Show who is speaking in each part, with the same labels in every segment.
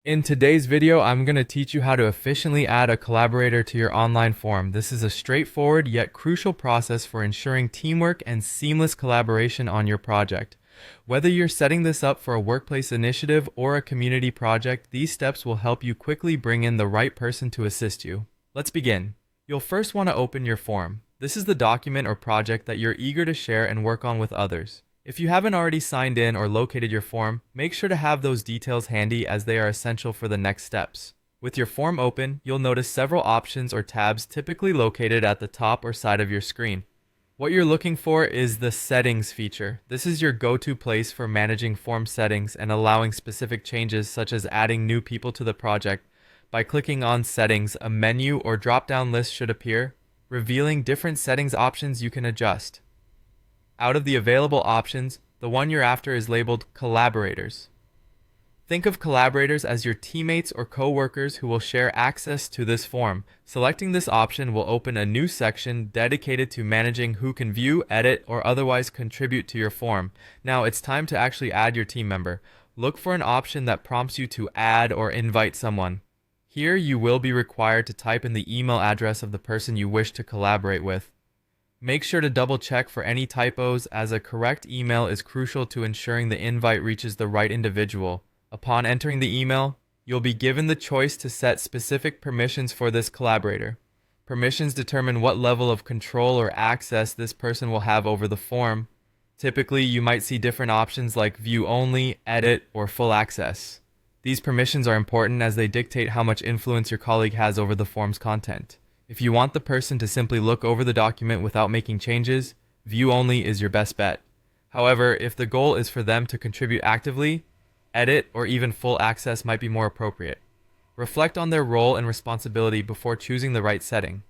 Speaker 1: In today's video, I'm going to teach you how to efficiently add a collaborator to your online form. This is a straightforward yet crucial process for ensuring teamwork and seamless collaboration on your project. Whether you're setting this up for a workplace initiative or a community project, these steps will help you quickly bring in the right person to assist you. Let's begin. You'll first want to open your form. This is the document or project that you're eager to share and work on with others. If you haven't already signed in or located your form, make sure to have those details handy as they are essential for the next steps. With your form open, you'll notice several options or tabs typically located at the top or side of your screen. What you're looking for is the Settings feature. This is your go-to place for managing form settings and allowing specific changes such as adding new people to the project. By clicking on Settings, a menu or drop-down list should appear, revealing different settings options you can adjust. Out of the available options, the one you're after is labeled Collaborators. Think of collaborators as your teammates or co-workers who will share access to this form. Selecting this option will open a new section dedicated to managing who can view, edit, or otherwise contribute to your form. Now it's time to actually add your team member. Look for an option that prompts you to add or invite someone. Here you will be required to type in the email address of the person you wish to collaborate with. Make sure to double check for any typos, as a correct email is crucial to ensuring the invite reaches the right individual. Upon entering the email, you'll be given the choice to set specific permissions for this collaborator. Permissions determine what level of control or access this person will have over the form. Typically, you might see different options like view only, edit, or full access. These permissions are important as they dictate how much influence your colleague has over the form's content. If you want the person to simply look over the document without making changes, view only is your best bet. However, if the goal is for them to contribute actively, edit or even full access might be more appropriate. Reflect on their role and responsibility before choosing the right setting.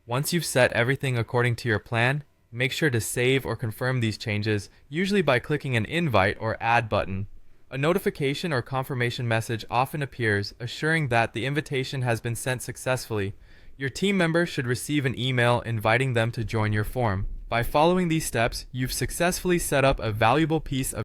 Speaker 1: Once you've set everything according to your plan, make sure to save or confirm these changes, usually by clicking an invite or add button. A notification or confirmation message often appears, assuring that the invitation has been sent successfully. Your team member should receive an email inviting them to join your form. By following these steps, you've successfully set up a valuable piece of